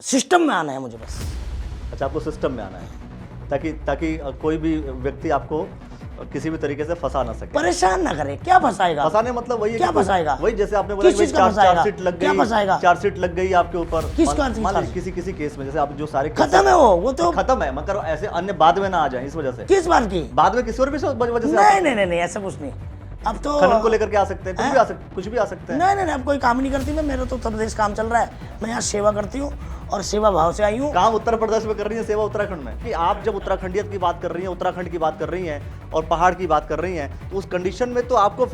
System में आना है मुझे बस। अच्छा, आपको सिस्टम में आना है ताकि कोई भी व्यक्ति आपको किसी भी तरीके से फंसा ना सके, परेशान ना करे। क्या फंसाएगा? फंसाने मतलब वही है क्या कि फंसाएगा? वही जैसे आपने बोला किस कि चीज का फंसाएगा? चार सीट लग क्या गई, फंसाएगा? 4 सीट लग गई आपके ऊपर, किस मान बात की मान चार लीजिए किसी केस में, जैसे आप जो सारे खत्म है वो तो खत्म है, मगर ऐसे अन्य बाद में ना आ जाए इस वजह से। किस बात की? बाद में किसी और भी वजह से नहीं ऐसा कुछ नहीं। अब तो खनन को लेकर के आ सकते हैं, कुछ भी आ सकते हैं। नहीं अब कोई काम नहीं करती मैं, मेरा तो उत्तर प्रदेश काम चल रहा है, मैं यहाँ सेवा करती हूँ और सेवा भाव से आई हूँ। काम उत्तर प्रदेश में कर रही है, सेवा उत्तराखंड में। कि आप जब उत्तराखंडियत की बात कर रही हैं, उत्तराखंड की बात कर रही हैं और पहाड़ की बात कर रही हैं, तो उस कंडीशन में तो आपको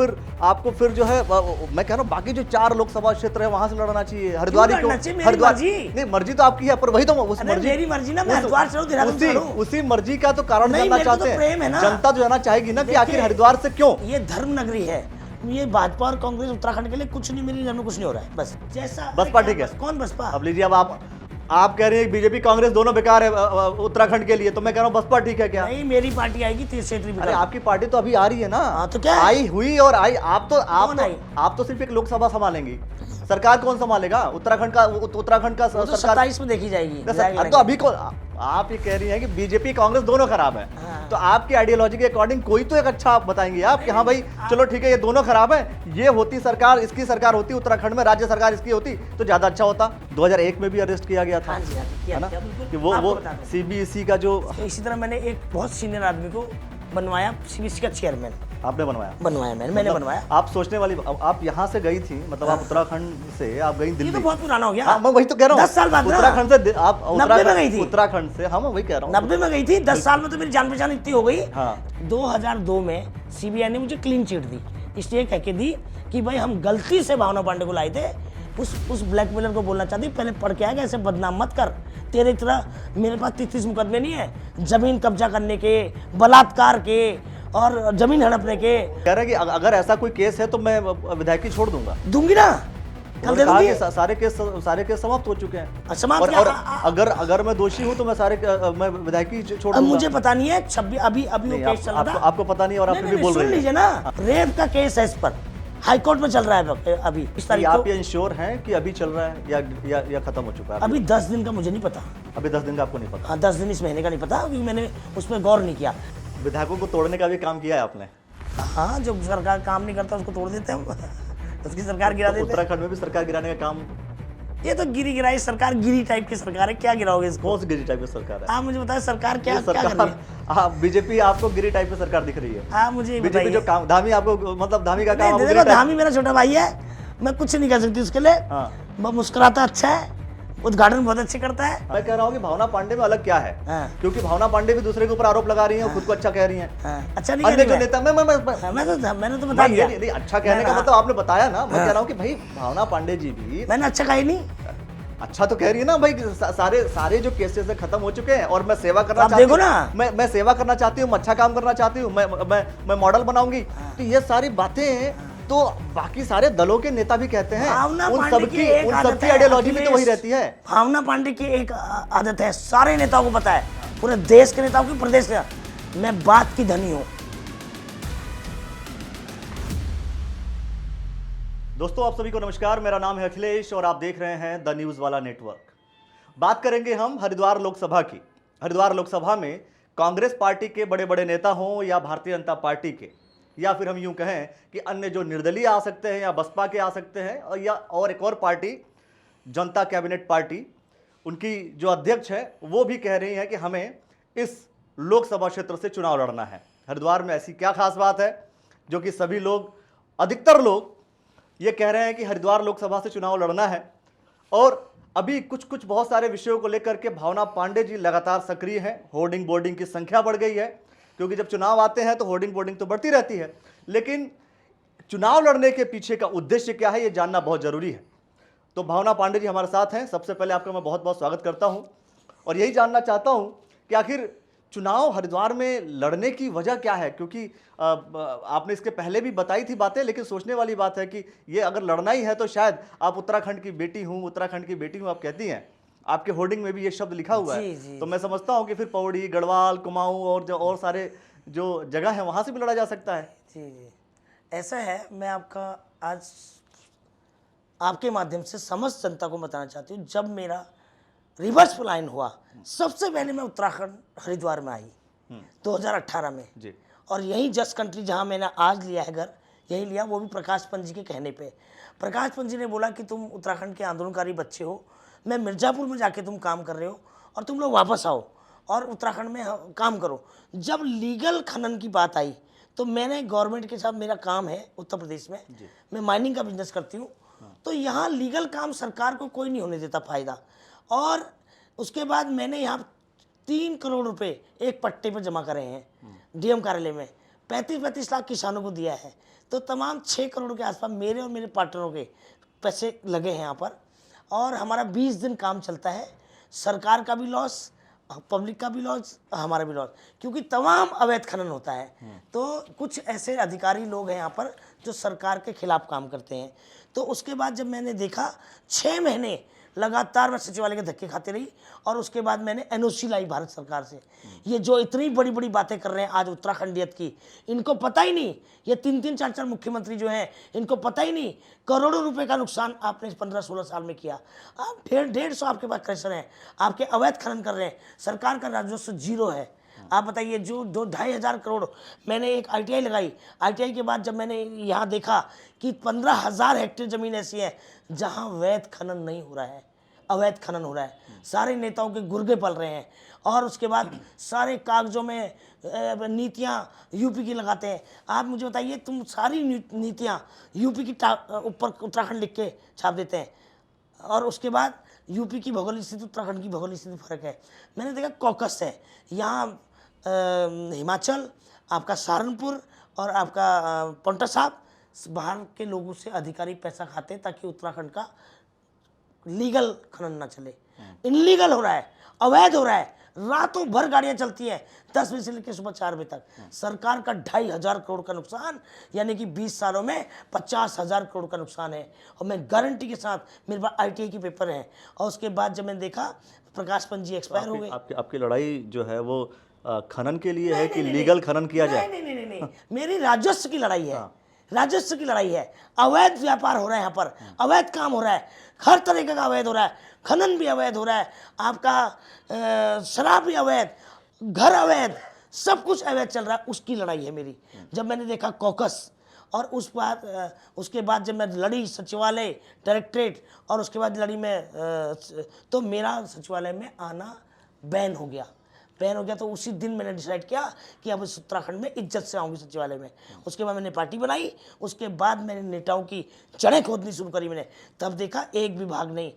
फिर जो है, मैं कह रहा हूँ बाकी जो 4 लोकसभा क्षेत्र है वहां से लड़ना चाहिए। हरिद्वार नहीं, मर्जी तो आपकी है, पर वही तो मेरी मर्जी ना, मैं हरिद्वार चलूं, देहरादून चलूं। उसी मर्जी का तो कारण जानना चाहते हैं। जनता जो जानना चाहेगी ना कि आखिर हरिद्वार से क्यों। ये धर्म नगरी है, ये भाजपा और कांग्रेस उत्तराखंड के लिए कुछ नहीं, मेरी घर में कुछ नहीं हो रहा है। बस जैसा बसपा ठीक है। कौन बसपा? अब लीजिए, अब आप कह रहे हैं बीजेपी कांग्रेस दोनों बेकार है उत्तराखंड के लिए, तो मैं कह रहा हूँ बसपा ठीक है क्या? नहीं, मेरी पार्टी आएगी क्षेत्रीय विकास। अरे आपकी पार्टी तो अभी आ रही है ना। तो क्या आई हुई और आई, आप तो सिर्फ एक लोकसभा संभालेंगी, सरकार कौन संभालेगा? उत्तराखंड का तो सरकार 27 में देखी जाएगी। तो अभी को आप ये कह रही हैं कि बीजेपी कांग्रेस दोनों खराब है, तो आपकी आइडियोलॉजी के अकॉर्डिंग कोई तो एक अच्छा आप बताएंगे आप कि हाँ भाई चलो ठीक है, ये दोनों खराब है, ये होती सरकार, इसकी सरकार होती उत्तराखंड में, राज्य सरकार इसकी होती तो ज्यादा अच्छा होता। 2001 में भी अरेस्ट किया गया था, है ना, कि वो सीबीएसई का जो। इसी तरह मैंने एक बहुत सीनियर आदमी को बनवाया सीबीएसई का चेयरमैन। आपने बनवाया? मैंने बनवाया। आप सोचने वाली, आप यहाँ से गई थी, मतलब आप उत्तराखंड से आप गई दिल्ली। ये तो बहुत पुराना हो गया। हाँ, मैं वही तो कह रहा हूँ, 10 साल बाद उत्तराखंड से आप 90 में गई थी। उत्तराखंड से, हाँ मैं वही कह रहा हूँ 90 में गई थी। 10 साल में तो मेरी जान पहचान इतनी हो गई। हाँ। 2002 में सीबीआई ने मुझे क्लीन चिट दी, इसलिए कह के दी कि भाई हम गलती से भावना पांडे को लाए थे। उस ब्लैकमेलर को बोलना चाहती, पहले पढ़ के आएगा, ऐसे बदनाम मत कर, तेरे तरह मेरे पास 33 मुकदमे नहीं है, जमीन कब्जा करने के, बलात्कार के और जमीन हड़पने के। कह रहे हैं कि अगर ऐसा कोई केस है तो मैं विधायकी छोड़ दूंगी ना, कल दे दूंगी। सारे केस समाप्त हो चुके हैं। समाप्त और अगर मैं दोषी हूं तो मैं विधायकी छोड़ दूंगा। अब मुझे पता नहीं है, अभी वो केस चल रहा है। आपको पता नहीं और आप भी बोल रहे हैं। सुन लीजिए ना, रेप का केस है, इस पर हाईकोर्ट में चल रहा है अभी इस तारीख को। आप ये इंश्योर हैं कि अभी चल रहा है या खत्म हो चुका है? अभी 10 दिन का मुझे नहीं पता। अभी 10 दिन का आपको नहीं पता? हाँ, 10 दिन इस महीने का नहीं पता, क्योंकि मैंने उसमें गौर नहीं किया। विधायकों को तोड़ने का भी काम किया है आपने? हाँ, जो सरकार काम नहीं करता उसको तोड़ देते हैं उसकी सरकार गिरा देते हैं। उत्तराखंड में भी सरकार गिराने का काम? ये तो गिराई सरकार, गिरी टाइप की सरकार है, क्या गिराओगे इसको? कौन सी गिरी टाइप की सरकार है? आप मुझे बताएं, सरकार क्या कर रही है? बीजेपी आपको गिरी टाइप की सरकार दिख रही है? हाँ, मुझे बीजेपी जो काम धामी आपको, मतलब धामी का काम। देखो, धामी मेरा छोटा भाई है, मैं कुछ नहीं कह सकती उसके लिए। वो मुस्कुराता अच्छा है, उद्घाटन बहुत अच्छे करता है। मैं कह रहा हूँ कि भावना पांडे में अलग क्या है? क्योंकि भावना पांडे भी दूसरे के ऊपर आरोप लगा रही हैं और खुद को अच्छा कह रही हैं। अच्छा नहीं अन्य जो नेता, मैंने तो बता दिया। नहीं, अच्छा कहने का मतलब आपने बताया ना। मैं कह रहा हूँ कि भाई भावना पांडे जी भी, मैंने अच्छा कहा ही नहीं। अच्छा तो कह रही है ना भाई, सारे जो केसेस है खत्म हो चुके हैं और मैं सेवा करना चाहती हूँ। देखो ना, मैं सेवा करना चाहती हूँ, अच्छा काम करना चाहती हूँ, मैं मॉडल बनाऊंगी। तो ये सारी बातें तो बाकी सारे दलों के नेता भी कहते हैं। उन सबकी आइडियोलॉजी में तो वही रहती है। भावना पांडे की एक आदत है, सारे नेताओं को पता है, पूरे देश के नेताओं की, प्रदेश के। मैं बात की धनी हूं। दोस्तों, आप सभी को नमस्कार, मेरा नाम है अखिलेश और आप देख रहे हैं द न्यूज वाला नेटवर्क। बात करेंगे हम हरिद्वार लोकसभा की। हरिद्वार लोकसभा में कांग्रेस पार्टी के बड़े बड़े नेता हों या भारतीय जनता पार्टी के, या फिर हम यूं कहें कि अन्य जो निर्दलीय आ सकते हैं या बसपा के आ सकते हैं, और एक और पार्टी जनता कैबिनेट पार्टी, उनकी जो अध्यक्ष है वो भी कह रही हैं कि हमें इस लोकसभा क्षेत्र से चुनाव लड़ना है। हरिद्वार में ऐसी क्या खास बात है जो कि सभी लोग, अधिकतर लोग ये कह रहे हैं कि हरिद्वार लोकसभा से चुनाव लड़ना है। और अभी कुछ बहुत सारे विषयों को लेकर के भावना पांडे जी लगातार सक्रिय हैं। होर्डिंग बोर्डिंग की संख्या बढ़ गई है, क्योंकि जब चुनाव आते हैं तो होर्डिंग बोर्डिंग तो बढ़ती रहती है, लेकिन चुनाव लड़ने के पीछे का उद्देश्य क्या है ये जानना बहुत जरूरी है। तो भावना पांडे जी हमारे साथ हैं। सबसे पहले आपका मैं बहुत बहुत स्वागत करता हूं और यही जानना चाहता हूं कि आखिर चुनाव हरिद्वार में लड़ने की वजह क्या है, क्योंकि आपने इसके पहले भी बताई थी बातें, लेकिन सोचने वाली बात है कि ये अगर लड़ना ही है तो शायद आप उत्तराखंड की बेटी हूँ आप कहती हैं, आपके होर्डिंग में भी ये शब्द लिखा हुआ है। तो मैं समझता हूँ कि फिर पौड़ी, गढ़वाल, कुमाऊं और सारे जो जगह है वहां से भी लड़ा जा सकता है। जी, ऐसा है। मैं आपका आज आपके माध्यम से समस्त जनता को बताना चाहती हूँ, जब मेरा रिवर्स पलायन हुआ, सबसे पहले मैं उत्तराखंड हरिद्वार में आई 2018 में। जी। और यही जस्ट कंट्री जहाँ मैंने आज लिया है घर, यही लिया, वो भी प्रकाश पंत जी के कहने पे। प्रकाश पंत जी ने बोला कि तुम उत्तराखंड के आंदोलनकारी बच्चे हो, मैं मिर्ज़ापुर में जाके तुम काम कर रहे हो और तुम लोग वापस आओ और उत्तराखंड में काम करो। जब लीगल खनन की बात आई तो मैंने गवर्नमेंट के साथ, मेरा काम है उत्तर प्रदेश में, मैं माइनिंग का बिजनेस करती हूँ, तो यहाँ लीगल काम सरकार को कोई नहीं होने देता फ़ायदा। और उसके बाद मैंने यहाँ 3 करोड़ रुपए एक पट्टे पर जमा करे हैं डीएम कार्यालय में, 35-35 लाख किसानों को दिया है, तो तमाम 6 करोड़ के आसपास मेरे और मेरे पार्टनरों के पैसे लगे हैं यहाँ पर। और हमारा 20 दिन काम चलता है, सरकार का भी लॉस, पब्लिक का भी लॉस, हमारा भी लॉस, क्योंकि तमाम अवैध खनन होता है। तो कुछ ऐसे अधिकारी लोग हैं यहाँ पर जो सरकार के खिलाफ काम करते हैं। तो उसके बाद जब मैंने देखा 6 महीने लगातार मैं सचिवालय के धक्के खाते रही, और उसके बाद मैंने एनओसी लाई भारत सरकार से। ये जो इतनी बड़ी बड़ी बातें कर रहे हैं आज उत्तराखंडियत की, इनको पता ही नहीं, ये 3-3, 4-4 मुख्यमंत्री जो हैं इनको पता ही नहीं, करोड़ों रुपए का नुकसान आपने 15-16 साल में किया। आप 150 आपके पास क्रशर हैं, आपके अवैध खनन कर रहे हैं, सरकार का राजस्व 0 है। आप बताइए, जो 2-2.5 करोड़ मैंने एक आईटीआई लगाई, आईटीआई के बाद जब मैंने यहाँ देखा कि 15,000 हेक्टेयर ज़मीन ऐसी है जहाँ वैध खनन नहीं हो रहा है, अवैध खनन हो रहा है, सारे नेताओं के गुर्गे पल रहे हैं, और उसके बाद सारे कागजों में नीतियाँ यूपी की लगाते हैं। आप मुझे बताइए, तुम सारी नीतियाँ यूपी की ऊपर उत्तराखंड लिख के छाप देते हैं, और उसके बाद यूपी की भौगोलिक स्थिति उत्तराखंड की भौगोलिक स्थिति फर्क है। मैंने देखा कॉकस है यहाँ, हिमाचल, आपका सहारनपुर और आपका पांवटा साहिब, बाहर के लोगों से अधिकारी पैसा खाते हैं ताकि उत्तराखंड का लीगल खनन ना चले। इनलीगल हो रहा है, अवैध हो रहा है, रातों भर गाड़ियां चलती हैं 10 बजे से लेकर सुबह 4 बजे तक। सरकार का 2,500 करोड़ का नुकसान, यानी कि 20 सालों में 50,000 करोड़ का नुकसान है। और मैं गारंटी के साथ, मेरे पास आईटीआई के पेपर हैं। और उसके बाद जब मैंने देखा प्रकाश पंत जी एक्सपायर हो गए। आपकी लड़ाई जो है वो खनन के लिए है कि लीगल खनन किया जाए? नहीं, मेरी राजस्व की लड़ाई है, राजस्व की लड़ाई है। अवैध व्यापार हो रहा है यहाँ पर, अवैध काम हो रहा है, हर तरीके का अवैध हो रहा है, खनन भी अवैध हो रहा है, आपका शराब भी अवैध, घर अवैध, सब कुछ अवैध चल रहा है। उसकी लड़ाई है मेरी। जब मैंने देखा कॉकस, और उसके बाद जब मैं लड़ी सचिवालय, डायरेक्टरेट, और उसके बाद लड़ी मैं तो मेरा सचिवालय में आना बैन हो गया। तो उसी दिन मैंने डिसाइड किया कि अब इस उत्तराखंड में इज्जत से आऊँगी सचिवालय में। उसके बाद मैंने पार्टी बनाई, उसके बाद मैंने नेताओं की जड़ें खोदनी शुरू करी मैंने। तब देखा एक विभाग नहीं,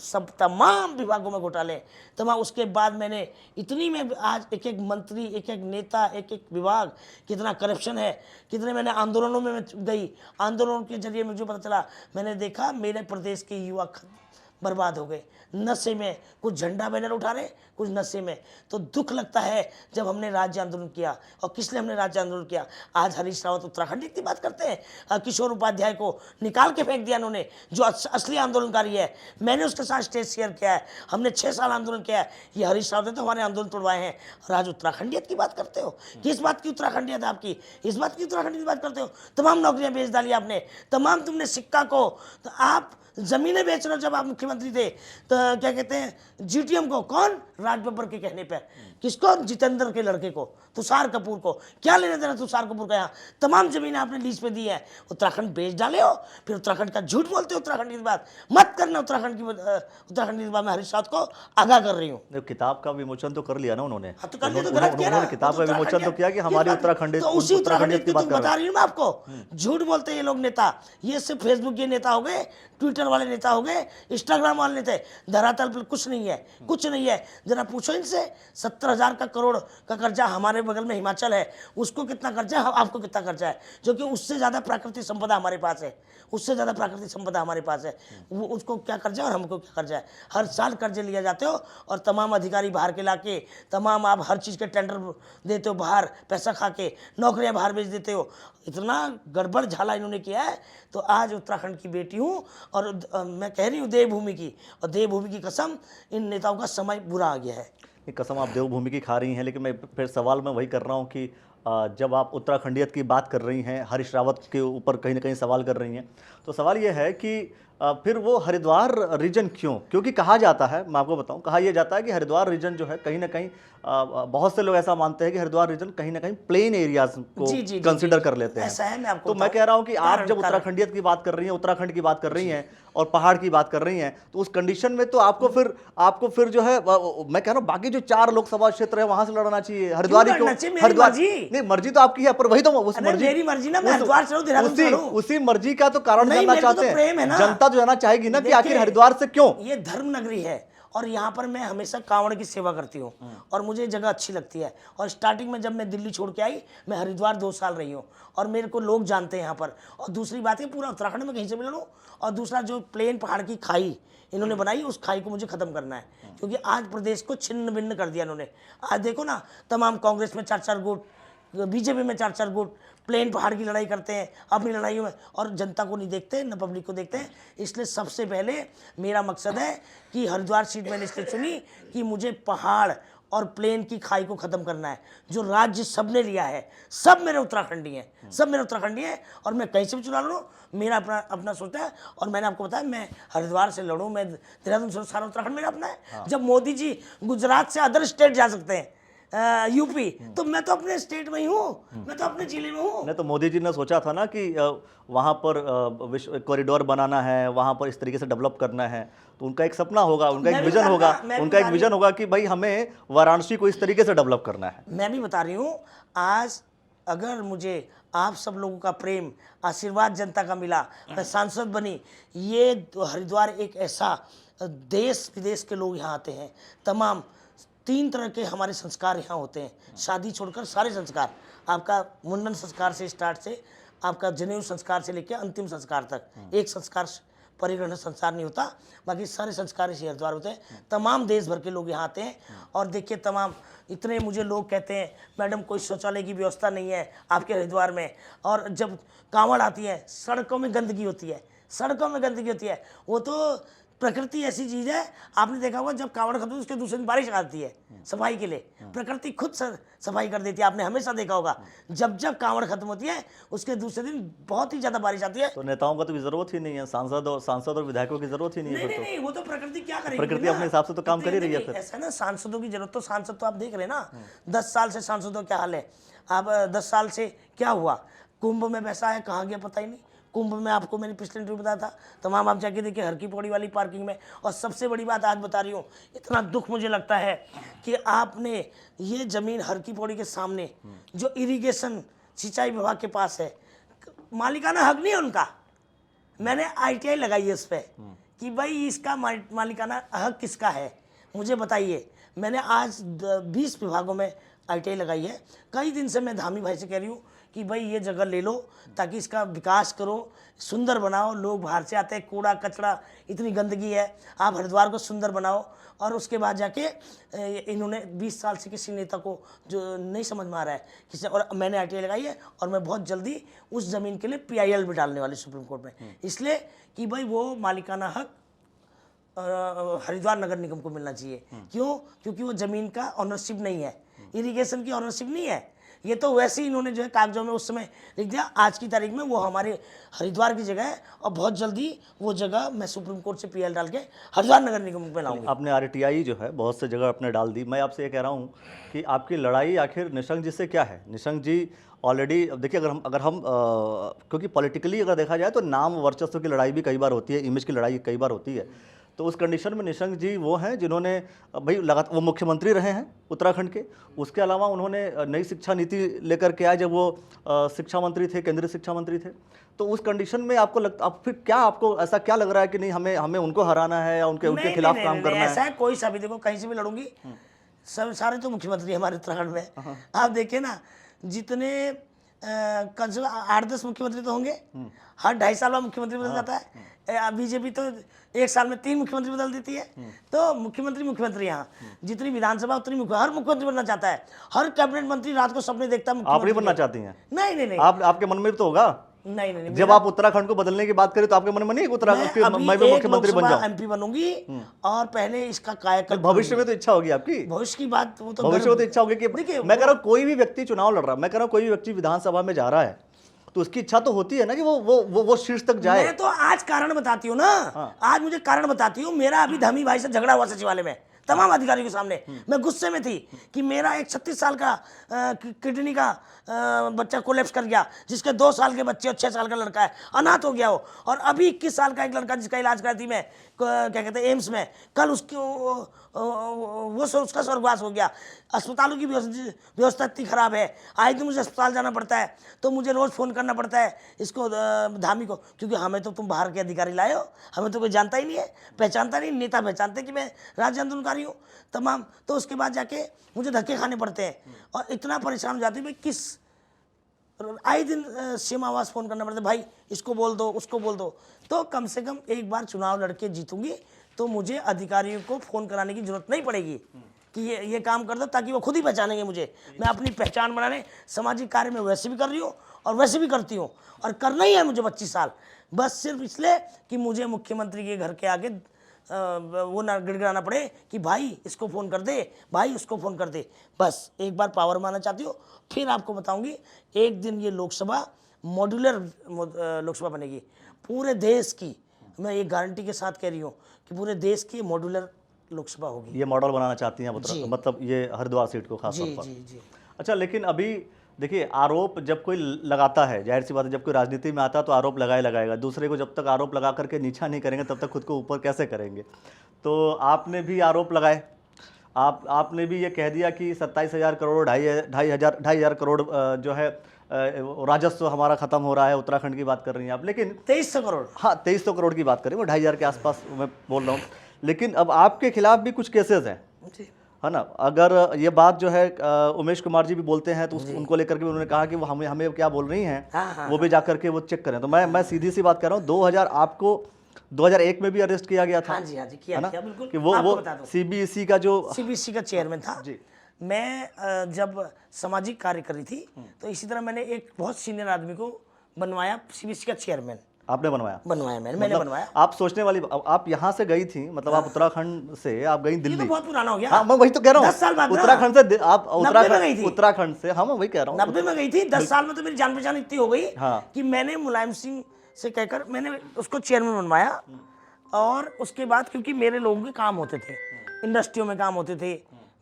सब तमाम विभागों में घोटाले, तमाम। उसके बाद मैंने इतनी में आज एक मंत्री, एक नेता, एक विभाग, कितना करप्शन है, कितने मैंने आंदोलनों में गई, आंदोलनों के जरिए मुझे पता चला। मैंने देखा मेरे प्रदेश के युवा बर्बाद हो गए, नशे में, कुछ झंडा बैनर उठा रहे, कुछ नशे में। तो दुख लगता है जब हमने राज्य आंदोलन किया। और किस लिए हमने राज्य आंदोलन किया? आज हरीश रावत उत्तराखंड की बात करते हैं, किशोर उपाध्याय को निकाल के फेंक दिया उन्होंने, जो असली आंदोलनकारी है। मैंने उसके साथ स्टेज शेयर किया है, हमने 6 साल आंदोलन किया है। ये हरीश रावत ने तो हमारे आंदोलन तोड़वाए हैं। और आज उत्तराखंडियत की बात करते हो, किस बात की उत्तराखंडियत है आपकी? इस बात की उत्तराखंडियत की बात करते हो? तमाम नौकरियां बेच डाली आपने, तमाम तुमने सिक्का को, तो आप जमीनें बेच रहे हो। जब आप मुख्यमंत्री थे तो क्या कहते हैं, जीटीएम को, कौन? राज बब्बर के कहने पर। किसको? जितेंद्र के लड़के को, तुषार कपूर को। क्या लेना देना तुषार कपूर का? यहाँ तमाम जमीनें आपने लीज पे दी है, उत्तराखंड बेच डाले हो, फिर उत्तराखंड का झूठ बोलते हो। उत्तराखंड की बात मत करना, उत्तराखंड की बात मैं हरीश रावत को आगाह कर रही हूँ। किताब का विमोचन तो कर लिया ना उन्होंने? हाँ, तो कर लिया, तो गलत किया ना। किताब का विमोचन तो किया कि हमारी उत्तराखंड, तो उसी उत्तराखंड की बात बता रही हूँ मैं आपको। झूठ बोलते ये लोग नेता, ये सिर्फ फेसबुक के नेता हो गए, ट्विटर वाले नेता हो गए, इंस्टाग्राम वाले नेता। धरातल पर कुछ नहीं है, कुछ नहीं है। जरा पूछो इनसे, 70,000 करोड़ का कर्जा हमारे बगल में हिमाचल है, उसको कितना कर्जा है, आपको कितना कर्जा है? जो कि उससे ज़्यादा प्राकृतिक संपदा हमारे पास है, उससे ज़्यादा प्राकृतिक संपदा हमारे पास है। वो उसको क्या कर्जा और हमको क्या कर्जा है? हर साल कर्जे लिया जाते हो, और तमाम अधिकारी बाहर के लाके, तमाम आप हर चीज़ के टेंडर देते हो बाहर, पैसा खा के नौकरियाँ बाहर भेज देते हो। इतना गड़बड़ झाला इन्होंने किया है। तो आज उत्तराखंड की बेटी हूँ, और मैं कह रही हूँ देवभूमि की, और देवभूमि की कसम, इन नेताओं का समय बुरा आ गया है। कसम आप देवभूमि की खा रही हैं, लेकिन मैं फिर सवाल मैं वही कर रहा हूँ कि जब आप उत्तराखंडियत की बात कर रही हैं, हरीश रावत के ऊपर कहीं ना कहीं सवाल कर रही हैं, तो सवाल ये है कि फिर वो हरिद्वार रीजन क्यों? क्योंकि कहा जाता है, मैं आपको बताऊं, कहा यह जाता है कि हरिद्वार रीजन जो है कहीं ना कहीं बहुत से लोग ऐसा मानते हैं कि हरिद्वार रीजन कहीं ना कहीं प्लेन एरियाज को कंसिडर कर लेते हैं। ऐसा है, मैं आपको तो मैं कह रहा हूं कि आप जब उत्तराखंडियत की बात कर रही हैं, उत्तराखंड की बात कर रही हैं और पहाड़ की बात कर रही हैं, तो उस कंडीशन में तो आपको फिर जो है मैं कह रहा हूं बाकी जो 4 लोकसभा क्षेत्र है वहां से लड़ना चाहिए। हरिद्वार क्यों? हरिद्वार नहीं, मर्जी तो आपकी है, पर वही तो उस मर्जी, मेरी मर्जी ना, मैं हरिद्वार चलूं, देहरादून चलूं। उसी मर्जी का तो कारण जानना चाहते हैं, जनता तो जानना चाहेगी ना कि आखिर हरिद्वार से क्यों? ये धर्म नगरी है और यहाँ पर मैं हमेशा कांवड़ की सेवा करती हूँ और मुझे जगह अच्छी लगती है। और स्टार्टिंग में जब मैं दिल्ली छोड़ के आई, मैं हरिद्वार 2 साल रही हूँ और मेरे को लोग जानते हैं यहाँ पर। और दूसरी बात है, पूरा उत्तराखंड में कहीं से भी लड़ूँ। और दूसरा, जो प्लेन पहाड़ की खाई इन्होंने बनाई, उस खाई को मुझे खत्म करना है, क्योंकि आज प्रदेश को छिन्न भिन्न कर दिया इन्होंने। आज देखो ना, तमाम कांग्रेस में 4-4 गुट, बीजेपी में 4-4 गुट, प्लेन पहाड़ की लड़ाई करते हैं अपनी लड़ाइयों में, और जनता को नहीं देखते, न पब्लिक को देखते हैं। इसलिए सबसे पहले मेरा मकसद है कि हरिद्वार सीट मैंने इसलिए चुनी कि मुझे पहाड़ और प्लेन की खाई को ख़त्म करना है। जो राज्य सबने लिया है, सब मेरे उत्तराखंडी हैं, सब मेरे उत्तराखंडी हैं। और मैं कहीं से भी चुना लूँ, मेरा अपना सोचता है। और मैंने आपको बताया, मैं हरिद्वार से लड़ूँ, मैं देहरादून से, सारा उत्तराखंड मेरा अपना है। जब मोदी जी गुजरात से अदर स्टेट जा सकते हैं, यूपी, तो मैं तो अपने स्टेट में ही हूँ, मैं तो अपने जिले में हूँ। नहीं तो मोदी जी ने सोचा था ना कि वहाँ पर विश्व कॉरिडोर बनाना है, वहाँ पर इस तरीके से डेवलप करना है, तो उनका एक सपना होगा, उनका एक विजन होगा, उनका एक विजन होगा कि भाई हमें वाराणसी को इस तरीके से डेवलप करना है। मैं भी बता रही हूँ, आज अगर मुझे आप सब लोगों का प्रेम, आशीर्वाद जनता का मिला, मैं सांसद बनी, ये हरिद्वार एक ऐसा, देश विदेश के लोग यहाँ आते हैं, तमाम 3 तरह के हमारे संस्कार यहाँ होते हैं, शादी छोड़कर सारे संस्कार, आपका मुंडन संस्कार से स्टार्ट से आपका जनेऊ संस्कार से लेकर अंतिम संस्कार तक, एक संस्कार परिग्रहण संस्कार नहीं होता, बाकी सारे संस्कार इसी हरिद्वार होते हैं। तमाम देश भर के लोग यहाँ आते हैं। और देखिए, तमाम इतने मुझे लोग कहते हैं, मैडम कोई शौचालय की व्यवस्था नहीं है आपके हरिद्वार में। और जब कांवड़ आती है, सड़कों में गंदगी होती है, सड़कों में गंदगी होती है। वो तो प्रकृति ऐसी चीज़ है, आपने देखा होगा, जब कांवड़ खत्म उसके दूसरे दिन बारिश आती है सफाई के लिए, प्रकृति खुद सफाई कर देती है। आपने हमेशा देखा होगा, जब जब कांवड़ खत्म होती है उसके दूसरे दिन बहुत ही ज़्यादा बारिश आती है। तो नेताओं का तो जरूरत ही नहीं है, सांसद और विधायकों की जरूरत ही नहीं है। नहीं, वो तो प्रकृति क्या करेगी, प्रकृति अपने हिसाब से तो काम कर ही रही है। ऐसा ना, सांसदों की जरूरत, तो सांसद तो आप देख रहे हैं ना, 10 साल से सांसदों क्या हाल है। आप 10 साल से क्या हुआ, कुंभ में पैसा है, कहाँ गया पता ही नहीं। कुंभ में आपको मैंने पिछले इंटरव्यू बताया था, तमाम आप जाके देखिए हर की पौड़ी वाली पार्किंग में। और सबसे बड़ी बात आज बता रही हूँ, इतना दुख मुझे लगता है कि आपने ये ज़मीन हर की पौड़ी के सामने, जो इरिगेशन सिंचाई विभाग के पास है, मालिकाना हक नहीं है उनका। मैंने ITI लगाई है इस पर कि भाई इसका मालिकाना हक किसका है, मुझे बताइए। मैंने आज 20 विभागों में ITI लगाई है। कई दिन से मैं धामी भाई से कह रही हूँ कि भाई ये जगह ले लो, ताकि इसका विकास करो, सुंदर बनाओ। लोग बाहर से आते हैं, कूड़ा कचरा, इतनी गंदगी है, आप हरिद्वार को सुंदर बनाओ। और उसके बाद जाके इन्होंने 20 साल से किसी नेता को जो नहीं समझ में आ रहा है किसी, और मैंने ITI लगाई है। और मैं बहुत जल्दी उस ज़मीन के लिए PIL भी डालने वाली सुप्रीम कोर्ट में, इसलिए कि भाई वो मालिकाना हक हरिद्वार नगर निगम को मिलना चाहिए। क्यों? क्योंकि वो ज़मीन का ऑनरशिप नहीं है, इरिगेशन की ऑनरशिप नहीं है। ये तो वैसे ही इन्होंने जो है कागजों में उस समय लिख दिया। आज की तारीख में वो हमारे हरिद्वार की जगह है, और बहुत जल्दी वो जगह मैं सुप्रीम कोर्ट से PIL डाल के हरिद्वार नगर निगम में लाऊंगा। आपने RTI जो है बहुत से जगह अपने डाल दी। मैं आपसे ये कह रहा हूँ कि आपकी लड़ाई आखिर निशंक जी से क्या है? निशंक जी ऑलरेडी, देखिए, अगर हम क्योंकि पॉलिटिकली अगर देखा जाए तो नाम वर्चस्व की लड़ाई भी कई बार होती है, इमेज की लड़ाई कई बार होती है। तो उस कंडीशन में निशंक जी वो हैं जिन्होंने भाई लगातार, वो मुख्यमंत्री रहे हैं उत्तराखंड के, उसके अलावा उन्होंने नई शिक्षा नीति लेकर के आए जब वो शिक्षा मंत्री थे, केंद्रीय शिक्षा मंत्री थे। तो उस कंडीशन में आपको लगता, अब फिर क्या आपको ऐसा क्या लग रहा है कि नहीं हमें उनको हराना है या उनके खिलाफ काम करना है? ऐसा है, कोई सा भी देखो, कहीं से भी लड़ूंगी, सब सारे तो मुख्यमंत्री हमारे उत्तराखंड में। आप देखिए ना, जितने कम से कम 8-10 मुख्यमंत्री तो होंगे, हर 2.5 साल में मुख्यमंत्री बदल जाता है। बीजेपी तो 1 साल में 3 मुख्यमंत्री बदल देती है। तो मुख्यमंत्री यहाँ, जितनी विधानसभा उतनी हर मुख्यमंत्री बनना चाहता है। हर कैबिनेट मंत्री रात को सपने देखता है। आप नहीं बनना चाहती हैं? नहीं, आपके मन में तो होगा। नहीं, जब आप उत्तराखंड को बदलने की बात करें तो आपके मन में नहीं उत्तराखंड मैं भी मुख्यमंत्री बन जाऊं, MP बनूंगी, और पहले इसका कायाकल्प। भविष्य में तो इच्छा होगी आपकी, भविष्य की बात, वो तो भविष्य में तो इच्छा होगी कि मैं कह रहा हूं कोई भी व्यक्ति चुनाव लड़ रहा है, मैं कह रहा हूं कोई भी व्यक्ति विधानसभा में जा रहा है तो उसकी इच्छा तो होती है ना कि वो शीर्ष तक जाए। मैं तो आज कारण बताती हूँ ना, आज मुझे कारण बताती हूँ। मेरा अभी धमी भाई से झगड़ा हुआ सचिवालय में तमाम अधिकारियों के सामने। मैं गुस्से में थी कि मेरा एक 36 साल का किडनी का बच्चा कोलैप्स कर गया, जिसके 2 साल के बच्चे और 6 साल का लड़का है, अनाथ हो गया हो। और अभी 21 साल का एक लड़का जिसका इलाज कराती मैं क्या कहते हैं एम्स में, कल उसकी उसका स्वर्गवास हो गया। अस्पतालों की व्यवस्था इतनी खराब है, आज दिन मुझे अस्पताल जाना पड़ता है, तो मुझे रोज़ फ़ोन करना पड़ता है इसको धामी को, क्योंकि हमें तो तुम बाहर के अधिकारी लाए हो, हमें तो कोई जानता ही नहीं है, पहचानता नहीं। नेता पहचानते कि मैं राज्य आंदोलनकारी हूँ तमाम, तो उसके बाद जाके मुझे धक्के खाने पड़ते हैं और इतना परेशान हो जाती हूँ। भाई किस आए दिन सीएम आवास फ़ोन करना पड़ता है, भाई इसको बोल दो उसको बोल दो। तो कम से कम एक बार चुनाव लड़के जीतूंगी तो मुझे अधिकारियों को फ़ोन कराने की जरूरत नहीं पड़ेगी कि ये काम कर दो, ताकि वो खुद ही पहचानेंगे मुझे। मैं अपनी पहचान बनाने सामाजिक कार्य में वैसे भी कर रही हूँ और वैसे भी करती हूँ, और करना ही है मुझे 25 साल, बस सिर्फ इसलिए कि मुझे मुख्यमंत्री के घर के आगे वो ना गिड़गिड़ाना पड़े कि भाई इसको फ़ोन कर दे, भाई उसको फ़ोन कर दे। बस एक बार पावर मानना चाहती हूँ, फिर आपको बताऊंगी। एक दिन ये लोकसभा मॉड्यूलर लोकसभा बनेगी पूरे देश की, मैं ये गारंटी के साथ कह रही हूँ कि पूरे देश की मॉड्यूलर लोकसभा होगी। ये मॉडल बनाना चाहती हैं मतलब ये हरिद्वार सीट को खास तौर पर। जी। अच्छा, लेकिन अभी देखिए, आरोप जब कोई लगाता है, जाहिर सी बात है, जब कोई राजनीति में आता है तो आरोप लगाएगा। दूसरे को जब तक आरोप लगा करके नीचा नहीं करेंगे तब तक खुद को ऊपर कैसे करेंगे। तो आपने भी आरोप लगाए, आपने भी ये कह दिया कि 27,000 करोड़ 2,500 करोड़ जो है राजस्व हमारा खत्म हो रहा है। उत्तराखंड की बात कर रही हैं आप, लेकिन 2300 करोड़, हाँ 2300 करोड़ की बात करें, वो 2,500 के आसपास मैं बोल रहा हूँ। लेकिन अब आपके खिलाफ भी कुछ केसेस हैं, है ना। अगर ये बात जो है उमेश कुमार जी भी बोलते हैं, तो उनको लेकर के उन्होंने कहा कि वो हमें क्या बोल रही हैं, वो भी जाकर के वो चेक करें। तो मैं सीधी सी बात कर रहा हूँ, आपको 2001 में भी अरेस्ट किया गया था। हाँ जी किया बिल्कुल। कि वो सीबीएसई का का चेयरमैन था जी। मैं जब सामाजिक कार्य कर रही थी तो इसी तरह मैंने एक बहुत सीनियर आदमी को बनवाया सीबीएसई का चेयरमैन। आपने बनवाया? मैंने बनवाया। आप सोचने वाली, आप यहाँ से गई थी, मतलब आप उत्तराखंड से आप गई दिल्ली। ये तो बहुत पुराना हो गया। हाँ, मैं वही तो कह रहा हूँ, 10 साल बाद उत्तराखंड से आप उत्तराखंड से, हाँ मैं वही कह रहा हूँ 90 में गई थी। 10 साल में तो मेरी जान पहचान इतनी हो गई कि मैंने मुलायम सिंह से कहकर मैंने उसको चेयरमैन बनवाया। और उसके बाद क्योंकि मेरे लोगों के काम होते थे, इंडस्ट्रियों में काम होते थे,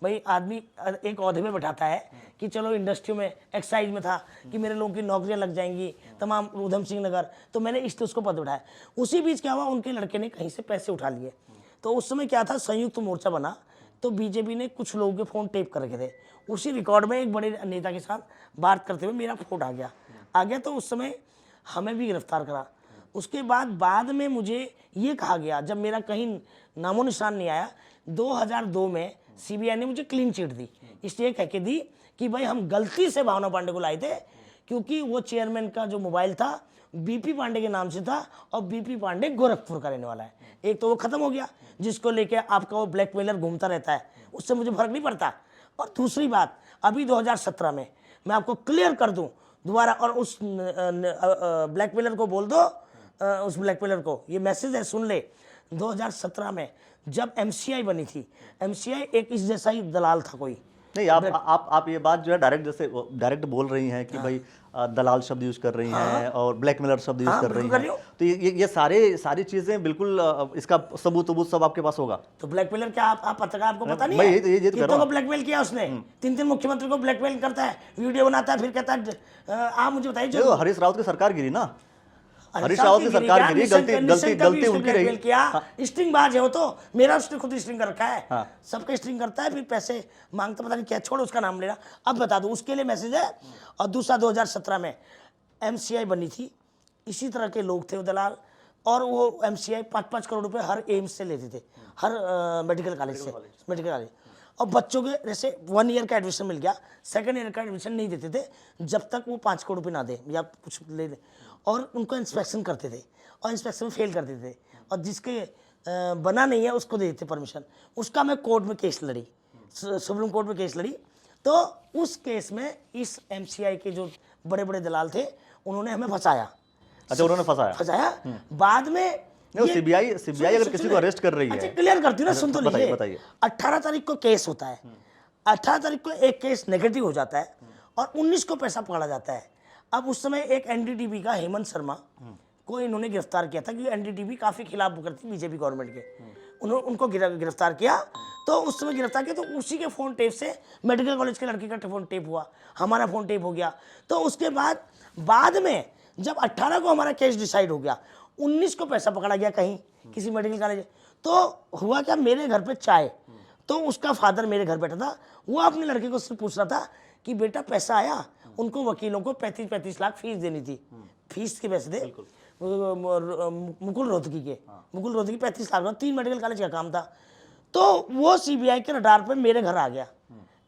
भाई आदमी एक औहदे में बैठाता है कि चलो इंडस्ट्रियों में, एक्साइज में था कि मेरे लोगों की नौकरियां लग जाएंगी तमाम उधम सिंह नगर, तो मैंने इसलिए उसको पद उठाया। उसी बीच क्या हुआ, उनके लड़के ने कहीं से पैसे उठा लिए। तो उस समय क्या था, संयुक्त मोर्चा बना, तो बीजेपी ने कुछ लोगों के फ़ोन टेप कर रखे थे। उसी रिकॉर्ड में एक बड़े नेता के साथ बात करते हुए मेरा फ़ोन आ गया। तो उस समय हमें भी गिरफ्तार करा। उसके बाद में मुझे ये कहा गया, जब मेरा कहीं नामो निशान नहीं आया, 2002 में सीबीआई ने मुझे क्लीन चिट दी। इसलिए कह के दी कि भाई हम गलती से भावना पांडे को लाए थे, क्योंकि वो चेयरमैन का जो मोबाइल था बीपी पांडे के नाम से था, और बीपी पांडे गोरखपुर का रहने वाला है। एक तो वो खत्म हो गया, जिसको लेके आपका वो ब्लैकमेलर घूमता रहता है, उससे मुझे फर्क नहीं पड़ता। और दूसरी बात, अभी 2017 में मैं आपको क्लियर कर दूं दोबारा, और उस ब्लैकमेलर को बोल दो, उस ब्लैकमेलर को ये मैसेज है, सुन ले। 2017 में जब एमसीआई बनी थी, एमसीआई एक इस जैसा ही दलाल था कोई नहीं। आप ये बात जो है डायरेक्ट बोल रही हैं कि भाई दलाल शब्द यूज कर रही हैं और ब्लैकमेलर शब्द यूज कर रही हैं, तो ये सारी चीजें बिल्कुल इसका सबूत सब आपके पास होगा। तो ब्लैकमेलर क्या आप आपको पता नहीं है? कितनों को ब्लैकमेल किया उसने, 3 मुख्यमंत्री को ब्लैकमेल करता है, वीडियो बनाता है, फिर कहता है आप मुझे बताइए। जो हरीश रावत की सरकार गिरी ना, हरीश रावत की सरकार गिरी, गलती उनकी रही। किया स्ट्रिंग बाज है वो, तो मेरा उसने खुद स्ट्रिंग कर रखा है। सबका स्ट्रिंग करता है, फिर पैसे मांगता, पता नहीं क्या, छोड़ उसका नाम लेना। अब बता दूं, उसके लिए मैसेज है। और दूसरा, 2017 में एमसीआई बनी थी, इसी तरह के लोग थे वो दलाल, और वो एमसीआई 5-5 करोड़ रुपए हर एम्स से लेते थे, हर मेडिकल कॉलेज से, मेडिकल कॉलेज। और बच्चों के जैसे 1 ईयर का एडमिशन मिल गया, 2nd ईयर का एडमिशन नहीं देते थे जब तक वो 5 करोड़ रुपये ना दे या कुछ ले दे। और उनको इंस्पेक्शन करते थे, और इंस्पेक्शन में फेल कर देते थे, और जिसके बना नहीं है उसको दे देते परमिशन। उसका मैं कोर्ट में केस लड़ी, सुप्रीम कोर्ट में केस लड़ी। तो उस केस में इस एमसीआई के जो बड़े बड़े दलाल थे, उन्होंने हमें फंसाया। अच्छा, उन्होंने फंसाया। बाद में सीबीआई अगर किसी को अरेस्ट कर रही है, अच्छा क्लियर करती हूँ ना, सुन तो लीजिए। 18 तारीख को केस होता है, 18 तारीख को एक केस नेगेटिव हो जाता है, और 19 को पैसा पकड़ा जाता है। अब उस समय एक एनडीटीवी का हेमंत शर्मा को इन्होंने गिरफ्तार किया था, क्योंकि एनडीटीवी काफ़ी खिलाफ करती बीजेपी गवर्नमेंट के। उनको गिरफ्तार किया, तो उस समय गिरफ्तार किया, तो उसी के फ़ोन टेप से मेडिकल कॉलेज के लड़के का फ़ोन टेप हुआ, हमारा फ़ोन टेप हो गया। तो उसके बाद में जब 18 को हमारा केस डिसाइड हो गया, 19 को पैसा पकड़ा गया कहीं किसी मेडिकल कॉलेज। तो हुआ क्या, मेरे घर पे चाय, तो उसका फादर मेरे घर बैठा था, वो अपने लड़के को सिर्फ पूछ रहा था कि बेटा पैसा आया। उनको वकीलों को 35-35 लाख फीस देनी थी, फीस के पैसे थे मुकुल रोहतगी के। मुकुल रोहतगी 35 लाख, 3 मेडिकल कॉलेज का काम था। तो वो सीबीआई के रडार पे मेरे घर आ गया।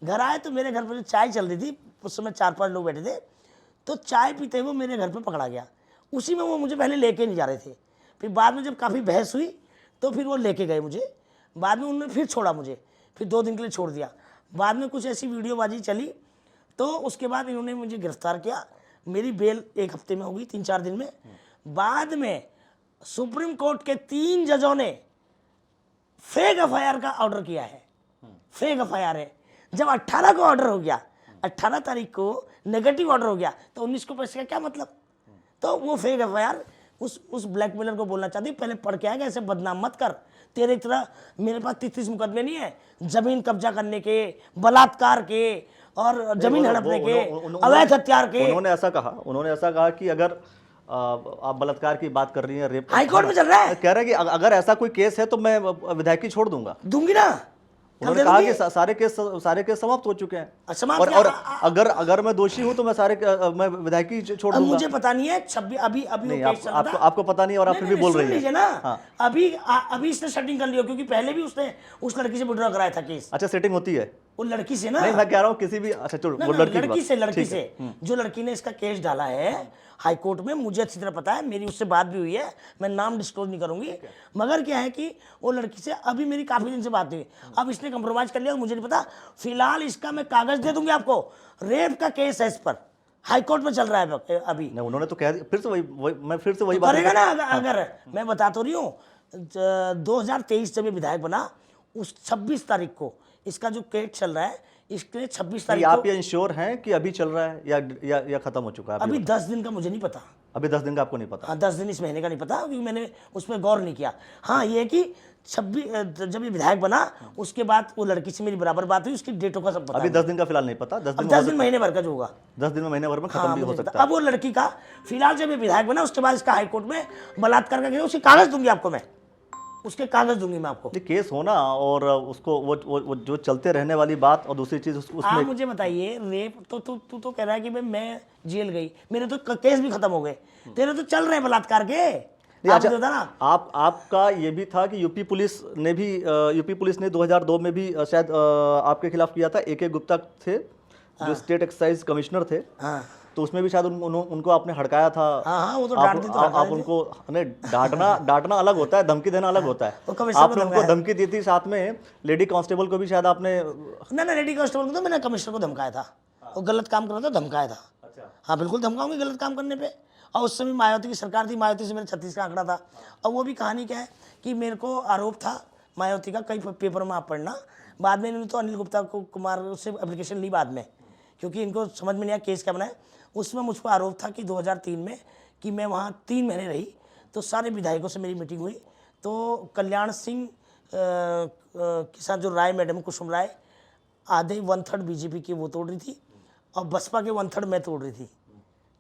घर आए तो मेरे घर पे जो चाय चल रही थी, उस समय 4-5 लोग बैठे थे, तो चाय पीते हुए मेरे घर पे पकड़ा गया। उसी में वो मुझे पहले लेके नहीं जा रहे थे, फिर बाद में जब काफ़ी बहस हुई तो फिर वो लेके गए मुझे। बाद में उन्होंने फिर छोड़ा मुझे, फिर 2 दिन के लिए छोड़ दिया। बाद में कुछ ऐसी वीडियोबाजी चली, तो उसके बाद इन्होंने मुझे गिरफ्तार किया। मेरी बेल 1 हफ्ते में होगी, 3-4 दिन में। बाद में सुप्रीम कोर्ट के 3 जजों ने फेक एफआईआर का ऑर्डर किया है। फेक एफआईआर है। जब 18 को ऑर्डर हो गया, 18 तारीख को नेगेटिव ऑर्डर हो गया, तो 19 को पैसे का क्या मतलब। तो वो फेक एफआईआर उस ब्लैकमेलर को बोलना चाहती, पहले पढ़ के आएगा, ऐसे बदनाम मत कर। तेरे तरह मेरे पास 33 मुकदमे नहीं है, जमीन कब्जा करने के, बलात्कार के और जमीन हड़पने के, अवैध हथियार के। उन्होंने ऐसा कहा कि अगर आप बलात्कार की बात कर रही हैं, रेप हाईकोर्ट में चल रहा है, कह रहे हैं कि अगर ऐसा कोई केस है तो मैं विधायकी छोड़ दूंगी ना। उन्होंने कहा कि सारे केस समाप्त हो चुके हैं, और अगर मैं दोषी हूं तो मैं विधायकी छोड़ दूंगा। मुझे पता नहीं है, अभी नहीं, आपको पता नहीं और आप फिर भी बोल रही हैं ना। अभी इसने सेटिंग कर लिया, क्योंकि पहले भी उसने उस लड़की से विड्रॉ कराया था केस। अच्छा, सेटिंग होती है वो लड़की से ना। नहीं, मैं कह रहा हूँ किसी भी, अच्छा चलो, वो लड़की से जो लड़की ने इसका केस डाला है हाई कोर्ट में, मुझे अच्छी तरह पता है, मेरी उससे बात भी हुई है, मैं नाम डिस्क्लोज नहीं करूंगी। मगर क्या है कि वो लड़की से अभी मेरी काफी दिन से बात हुई, अब इसने कंप्रोमाइज कर लिया, मुझे नहीं पता। फिलहाल इसका मैं कागज दे दूंगी आपको, रेप का केस है इस पर, हाई कोर्ट में चल रहा है अभी। उन्होंने तो कह दिया, फिर से वही बात करेगा ना। अगर मैं बता तो रही हूँ, 2023 जब ये विधायक बना, उस 26 तारीख को इसका जो केस चल रहा है, इसके 26 तारीख को। आप ये इंश्योर हैं कि अभी चल रहा है या खत्म हो चुका है? अभी 10 दिन का मुझे नहीं पता। अभी 10 दिन का आपको नहीं पता? हाँ, 10 दिन इस महीने का नहीं पता, क्योंकि मैंने उस पर गौर नहीं किया। हाँ, ये कि 26 जब ये विधायक बना, उसके बाद वो लड़की से मेरी बराबर बात हुई, उसकी डेटों का सब पता। अभी 10 दिन का फिलहाल नहीं पता। 10 दिन महीने भर का जो होगा, 10 दिन में महीने भर में खत्म भी हो सकता है। अब वो लड़की का फिलहाल जब ये विधायक बना, उसके बाद इसका हाईकोर्ट में बलात्कार का केस, उसके कागज दूंगी आपको मैं, उसके कागज दूंगी मैं आपको। केस होना और उसको वो जो चलते रहने वाली बात, और दूसरी चीज उसमें। आप मुझे बताइए, रेप तो तू तो कह रहा है कि भाई मैं जेल गई, मेरे तो केस भी खत्म हो गए, तेरे तो चल रहे हैं बलात्कार के। अच्छा, आपका ये भी था कि यूपी पुलिस ने 2002 में भी शायद आपके खिलाफ किया था। AK गुप्ता थे जो स्टेट एक्साइज कमिश्नर थे, तो उसमें भी शायद उनको आपने हड़काया था। हाँ, वो तो डांट दी, आप उनको डांटना अलग होता है, धमकी देना अलग होता है। आपने उनको धमकी दी थी, साथ में लेडी कांस्टेबल को भी शायद आपने। ना, लेडी कांस्टेबल को तो मैंने कमिश्नर को धमकाया था, वो गलत काम कर रहा था, धमकाया था। हाँ, बिल्कुल धमकाऊंगी गलत काम करने पे। और उस समय मायावती की सरकार थी, मायावती से मेरे 36 का आंकड़ा था। और वो भी कहानी क्या है कि मेरे को आरोप था मायावती का, कई पेपर में आप पढ़ना। बाद में इन्होंने तो अनिल गुप्ता कुमार से एप्लीकेशन ली बाद में, क्योंकि इनको समझ में नहीं आया केस क्या बनाए। उसमें मुझ पर आरोप था कि 2003 में कि मैं वहाँ 3 महीने रही, तो सारे विधायकों से मेरी मीटिंग हुई, तो कल्याण सिंह के साथ जो राय मैडम कुसुम राय, आधे 1/3 बीजेपी की वो तोड़ रही थी, और बसपा के 1/3 मैं तोड़ रही थी।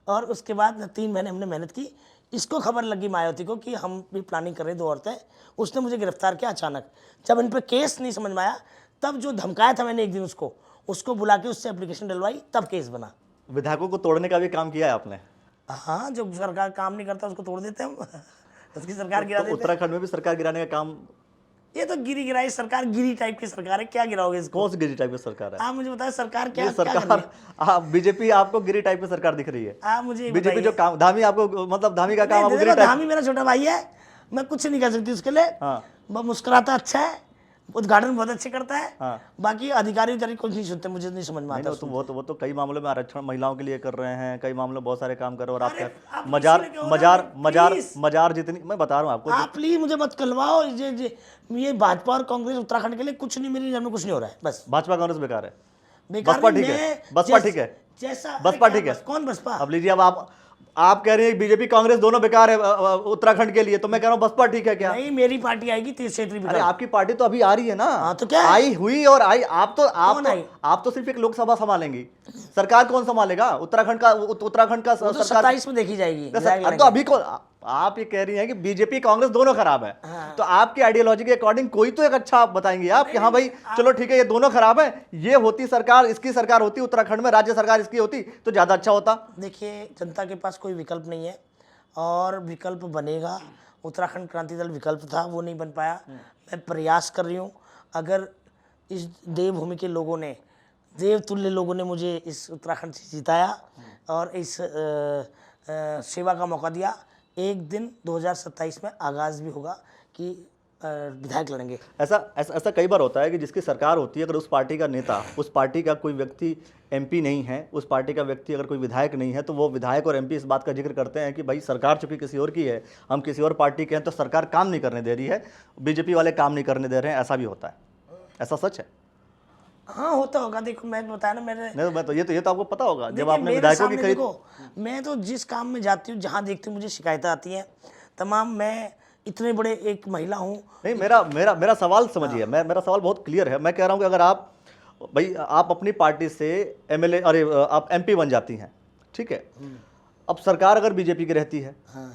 और उसके बाद 3 महीने हमने मेहनत की। इसको खबर लगी मायावती को कि हम भी प्लानिंग कर रहे हैं 2 औरतें, उसने मुझे गिरफ्तार किया अचानक। जब इन पर केस नहीं समझ में आया, तब जो धमकाया था मैंने एक दिन उसको बुला के उससे एप्लीकेशन डलवाई, तब केस बना। विधायकों को तोड़ने का भी काम किया है आपने? हाँ, जो सरकार काम नहीं करता उसको तोड़ देते हम उसकी सरकार गिरा देते। उत्तराखंड में भी सरकार गिराने का काम। ये तो गिराई सरकार, गिरी टाइप की सरकार है, क्या गिराओगे इसको? कौन सी गिरी टाइप की सरकार है? आप मुझे बताएं, सरकार क्या सरकार बीजेपी आपको गिरी टाइप की सरकार दिख रही है? आप मुझे बीजेपी जो काम, धामी आपको, मतलब धामी का काम आपको गिरी टाइप। धामी मेरा छोटा भाई है, मैं कुछ नहीं कह सकती उसके लिए। वो मुस्कुराता अच्छा है, उद्घाटन बहुत अच्छे करता है। बाकी अधिकारी कुछ नहीं सुनते, मुझे नहीं समझ में आता। वो तो कई मामलों में आरक्षण महिलाओं के लिए कर रहे हैं, कई मामलों में बहुत सारे काम कर रहे हैं। और आप मजार जितनी, मैं बता रहा हूँ आपको, आप प्लीज मुझे मत कलवाओ। ये भाजपा और कांग्रेस उत्तराखंड के लिए कुछ नहीं, मेरी नजर में कुछ नहीं हो रहा है। बस भाजपा कांग्रेस बेकार है। बेकार बसपा नहीं, ठीक है, मैं बसपा ठीक है, जैसा बसपा अरे ठीक क्या है। कौन बसपा? अब लीजिए, अब आप कह रहे हैं बीजेपी कांग्रेस दोनों बेकार है उत्तराखंड के लिए, तो मैं कह रहा हूँ बसपा ठीक है क्या? नहीं, मेरी पार्टी आएगी क्षेत्रीय अरे विकल्प। आपकी पार्टी तो अभी आ रही है ना। हाँ, तो क्या है? आई हुई और आई, कौन आई? आप तो सिर्फ एक लोकसभा संभालेंगी, सरकार कौन संभालेगा? उत्तराखंड का वो तो सरकार 27 में देखी जाएगी, तो विधायक तो लड़ेंगे। अभी को आप ये कह रही हैं कि बीजेपी कांग्रेस दोनों खराब है, हाँ। तो आपकी आइडियोलॉजी के अकॉर्डिंग कोई तो एक अच्छा आप बताएंगे आप कि हाँ भाई चलो ठीक है ये दोनों खराब है, ये होती सरकार, इसकी सरकार होती उत्तराखंड में, राज्य सरकार इसकी होती तो ज्यादा अच्छा होता। देखिए, जनता के पास कोई विकल्प नहीं है और विकल्प बनेगा। उत्तराखंड क्रांति दल विकल्प था, वो नहीं बन पाया। मैं प्रयास कर रही हूँ। अगर इस देवभूमि के लोगों ने, देवतुल्य लोगों ने मुझे इस उत्तराखंड से जिताया और इस सेवा का मौका दिया, एक दिन 2027 में आगाज़ भी होगा कि विधायक लड़ेंगे। ऐसा कई बार होता है कि जिसकी सरकार होती है, अगर उस पार्टी का नेता, उस पार्टी का कोई व्यक्ति एमपी नहीं है, उस पार्टी का व्यक्ति अगर कोई विधायक नहीं है, तो वो विधायक और एमपी इस बात का जिक्र करते हैं कि भाई सरकार चूंकि किसी और की है, हम किसी और पार्टी के हैं, तो सरकार काम नहीं करने दे रही है, बीजेपी वाले काम नहीं करने दे रहे हैं। ऐसा भी होता है, ऐसा सच है? हाँ, होता होगा। देखो, मैं बताया ना, मेरे नहीं, मैं तो ये तो आपको पता होगा जब देखिए, आपने मेरे विधायकों की सामने देखो, मैं तो जिस काम में जाती हूँ, जहाँ देखती हूँ मुझे शिकायतें आती हैं तमाम। मैं इतने बड़े एक महिला हूँ। नहीं, मेरा सवाल समझिए, मेरा सवाल बहुत क्लियर है। मैं कह रहा हूँ कि अगर आप अपनी पार्टी से एमएलए, अरे आप एमपी बन जाती हैं, ठीक है, अब सरकार अगर बीजेपी की रहती है, हाँ,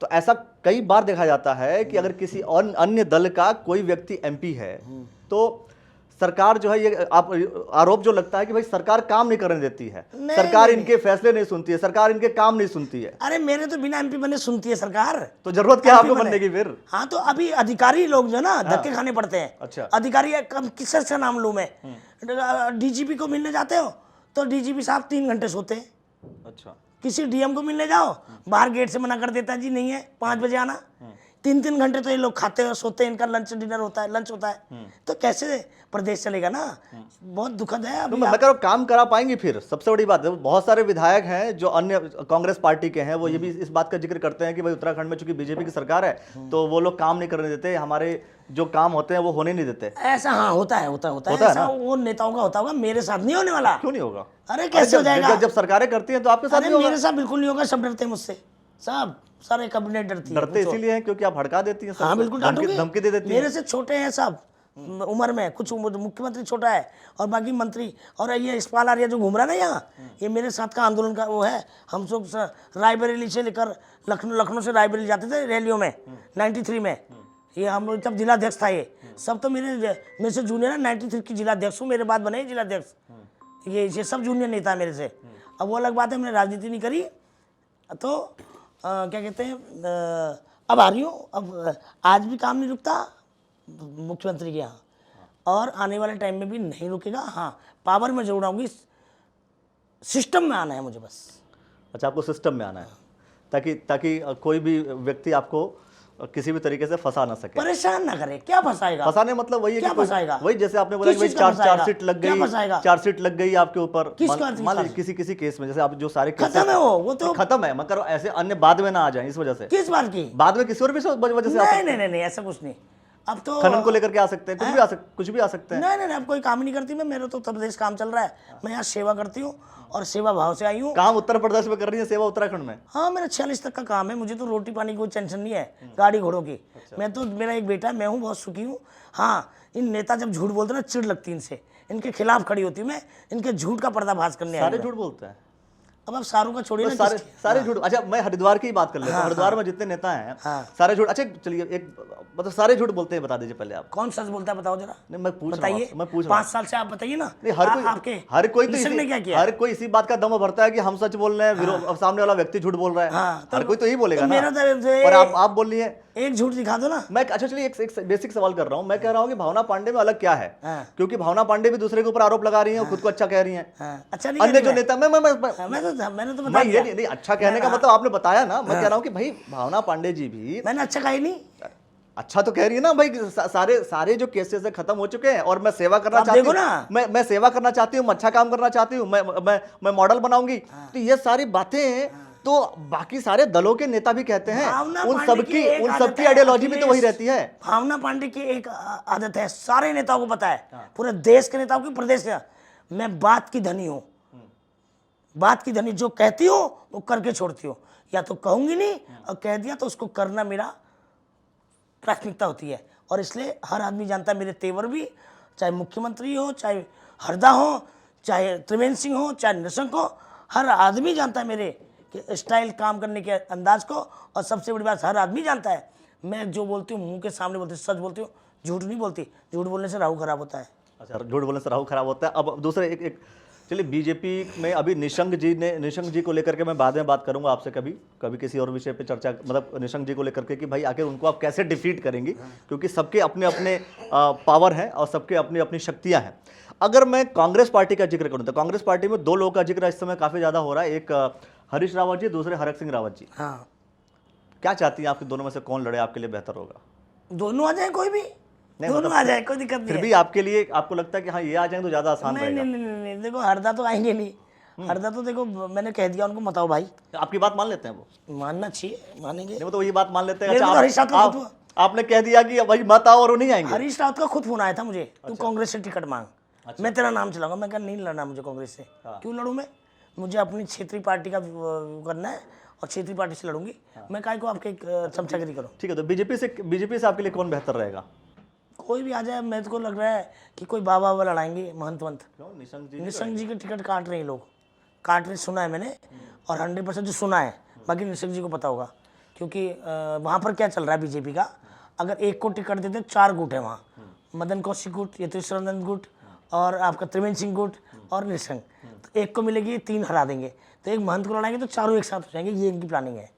तो ऐसा कई बार देखा जाता है कि अगर किसी और अन्य दल का कोई व्यक्ति एमपी है, तो सरकार जो है, ये आरोप जो लगता है कि भाई सरकार काम नहीं करने देती है, सरकार इनके फैसले नहीं सुनती है, सरकार इनके काम नहीं सुनती है। अरे मेरे तो बिना एमपी बने सुनती है सरकार। तो जरूरत क्या है आपको MP बनने की फिर? हाँ, तो अभी अधिकारी लोग जो ना धक्के खाने पड़ते हैं। अच्छा। अधिकारी किससे का नाम लूं मैं? डीजीपी को मिलने जाते हो तो डीजीपी साहब 3 घंटे सोते हैं। अच्छा। किसी डीएम को मिलने जाओ, बाहर गेट से मना कर देता है, जी नहीं है, 5 बजे आना। 3-3 घंटे तो ये लोग खाते और सोते हैं, इनका लंच डिनर होता है, लंच होता है। तो कैसे प्रदेश चलेगा ना? बहुत दुखद है। तो अभी मैं कह रहा हूं, काम करा पाएंगे फिर? सबसे बड़ी बात है, बहुत सारे विधायक हैं जो अन्य कांग्रेस पार्टी के हैं, वो ये भी इस बात का जिक्र करते हैं कि भाई उत्तराखंड में चूंकि बीजेपी की सरकार है, तो वो लोग काम नहीं करने देते, हमारे जो काम होते हैं वो होने नहीं देते। ऐसा, हाँ, होता है ऐसा। वो नेताओं का होता होगा, मेरे साथ नहीं होने वाला। क्यों नहीं होगा? अरे कैसे हो जाएगा? जब सरकारें करती हैं तो आपके साथ अरे नहीं होगा? मेरे साथ बिल्कुल नहीं होगा। सब डरते हैं मुझसे, सब सारे कैबिनेट डरती है। डरते इसीलिए हैं क्योंकि आप भड़का देती हैं सबको। हाँ, बिल्कुल डांटूंगी। धमकी दे देती हैं। मेरे से छोटे हैं सब उम्र में, कुछ मुख्यमंत्री छोटा है और बाकी मंत्री। और ये इस्पाल आर्या जो घूम रहा है ना यहाँ, ये मेरे साथ का आंदोलन का वो है। हम सब रायबरेली से लेकर लखनऊ से रायबरेली जाते थे रैलियों में 93 में। ये हम तब जिलाध्यक्ष था। ये सब तो मेरे से जूनियर है। 93 की जिलाध्यक्ष हूँ, मेरे बाद बने जिलाध्यक्ष। ये सब जूनियर नेता मेरे से। अब वो अलग बात है, मैंने राजनीति नहीं करी, तो क्या कहते हैं, अब आ रही हूँ। अब आज भी काम नहीं रुकता मुख्यमंत्री के यहाँ, और आने वाले टाइम में भी नहीं रुकेगा। हाँ, पावर में जरूर आऊँगी, सिस्टम में आना है मुझे बस। अच्छा, आपको सिस्टम में आना है ताकि कोई भी व्यक्ति आपको किसी भी तरीके से फंसा ना सके, परेशान ना करे। क्या फंसाएगा? फंसाने मतलब वही है क्या कि फंसाएगा? वही जैसे आपने बोला कि भाई किस चीज़ का चार सीट लग क्या गई, फंसाएगा? 4 सीट लग गई आपके ऊपर। किस मान लीजिए किसी केस में, जैसे आप जो सारे केसेस खत्म है वो तो खत्म है, मगर ऐसे अन्य बाद में ना आ जाए इस वजह से। किस बात की? बाद में किसी और भी वजह से आ सकते हैं। नहीं, ऐसा कुछ नहीं। अब तो खनन को लेकर के आ सकते हैं, कुछ भी आ सकते हैं। नहीं, अब कोई काम ही नहीं करती मैं। मेरा तो उत्तर प्रदेश काम चल रहा है। मैं यहाँ सेवा करती हूँ और सेवा भाव से आई हूँ। काम उत्तर प्रदेश में कर रही है, सेवा उत्तराखंड में? हाँ, मेरा 46 तक का काम है। मुझे तो रोटी पानी की कोई टेंशन नहीं है, गाड़ी घोड़ों की। मैं तो, मेरा एक बेटा है, मैं हूँ बहुत सुखी हूँ। हाँ, इन नेता जब झूठ बोलते ना, चिढ़ लगती इनसे, इनके खिलाफ खड़ी होती हूँ मैं। इनके झूठ का पर्दाफाश करने सारे झूठ बोलते हैं। अब आप सारों का छोड़िए ना, सारे झूठ। अच्छा, मैं हरिद्वार की बात कर लेता हूँ। हरिद्वार में जितने नेता हैं सारे झूठ। अच्छा चलिए, एक मतलब सारे झूठ बोलते हैं, बता दीजिए पहले आप। कौन सच बोलता है बताओ जरा। नहीं, मैं पूछ बताइए। मैं पूछ रहा हूँ। 5 साल से आप बताइए ना। नहीं, हर कोई तो ने क्या किया? हर कोई इसी बात का दम भरता है कि हम सच बोल रहे हैं, अब सामने वाला व्यक्ति झूठ बोल रहा है। हाँ, हर कोई तो यही बोलेगा ना। मेरा और आप बोल रही है एक झूठ दिखा दो ना। मैं अच्छा चलिए एक बेसिक सवाल कर रहा हूँ। मैं कह रहा हूँ कि भावना पांडे में अलग क्या है? क्योंकि भावना पांडे भी दूसरे के ऊपर आरोप लगा रही हैं और खुद को अच्छा कह रही हैं। अच्छा नहीं, अन्य जो नेता मैंने तो बता दिया। नहीं, अच्छा कहने का मतलब आपने बताया ना। मैं कह रहा हूँ कि भाई भावना पांडे जी भी, मैंने अच्छा कहा ही नहीं। अच्छा तो कह रही है ना भाई, सारे जो केसेस है खत्म हो चुके हैं और मैं सेवा करना चाहती हूँ। मैं सेवा करना चाहती हूँ, अच्छा काम करना चाहती हूँ, मैं मॉडल बनाऊंगी। तो ये सारी बातें तो बाकी सारे दलों के नेता भी कहते हैं। उन सबकी आइडियोलॉजी भी तो वही रहती है। भावना पांडे की एक आदत है, सारे नेताओं को पता है, पूरे देश के नेताओं की, प्रदेश के। मैं बात की धनी हूँ, बात की धनी, जो कहती हूँ वो करके छोड़ती हूँ। या तो कहूँगी नहीं और कह दिया तो उसको करना मेरा प्राथमिकता होती है। और इसलिए हर आदमी जानता है मेरे तेवर भी, चाहे मुख्यमंत्री हो, चाहे हरदा हो, चाहे त्रिवेंद्र सिंह हो, चाहे निशंक हो, हर आदमी जानता है मेरे कि स्टाइल, काम करने के अंदाज को। और सबसे बड़ी बात, हर आदमी जानता है मैं जो बोलती हूँ मुंह के सामने बोलती हूँ, सच बोलती हूँ, झूठ नहीं बोलती। झूठ बोलने से राहु खराब होता है। अच्छा, झूठ बोलने से राहु खराब होता है। अब दूसरे एक चलिए, बीजेपी में अभी निशंक जी को लेकर के मैं बाद में बात करूंगा आपसे, कभी किसी और विषय पे चर्चा, मतलब निशंक जी को लेकर के कि भाई आखिर उनको आप कैसे डिफीट करेंगी, क्योंकि सबके अपने अपने पावर हैं और सबके अपनी अपनी शक्तियां हैं। अगर मैं कांग्रेस पार्टी का जिक्र करूं तो कांग्रेस पार्टी में दो लोगों का जिक्र इस समय काफी ज्यादा हो रहा है, एक हरीश रावत जी, दूसरे हरक सिंह रावत जी। हाँ, क्या चाहती हैं आपके दोनों में से कौन लड़े आपके लिए बेहतर होगा? दोनों आ जाए, कोई भी दोनों मतलब आ जाए, कोई दिक्कत नहीं फिर है। भी आपके लिए आपको लगता है कि हाँ ये आ जाएंगे तो ज्यादा आसान नहीं रहेगा? नहीं नहीं नहीं, देखो हरदा तो आएंगे नहीं। हरदा तो देखो मैंने कह दिया उनको, मत आओ भाई। आपकी बात मान लेते हैं वो? मानना चाहिए, मानेंगे। नहीं, वो तो वही बात मान लेते हैं। मेरे अच्छा, को तो हरीश रावत का खुद आपने कह दिया कि भाई मत आओ और वो नहीं आएंगे। हरीश रावत का खुद फोन आया था मुझे, तू कांग्रेस से टिकट मांग, मैं तेरा नाम चलाऊंगा। मैं कहा नहीं लड़ना मुझे कांग्रेस से। क्यों लड़ूं मैं? मुझे अपनी क्षेत्रीय पार्टी का करना है और क्षेत्रीय पार्टी से लड़ूंगी। मैं काहे को आपके चमचागिरी करूं? ठीक है, तो बीजेपी से आपके लिए कौन बेहतर रहेगा? कोई भी आ जाए। मेरे को लग रहा है कि कोई बाबा बाबा लड़ाएंगे, महंत वंत। क्यों? निशंक जी के टिकट काट रहे हैं लोग, काट रहे, सुना है मैंने। और 100% जो सुना है, बाकी निशंक जी को पता होगा, क्योंकि वहाँ पर क्या चल रहा है बीजेपी का। अगर एक को टिकट देते, 4 गुट है वहाँ, मदन कौशिक गुट, यतीश्वरानंद गुट और आपका त्रिवेंद्र सिंह गुट और निशंक। तो एक को मिलेगी, 3 हरा देंगे। तो एक महंत को लड़ाएंगे तो चारों एक साथ हो जाएंगे, ये इनकी प्लानिंग है।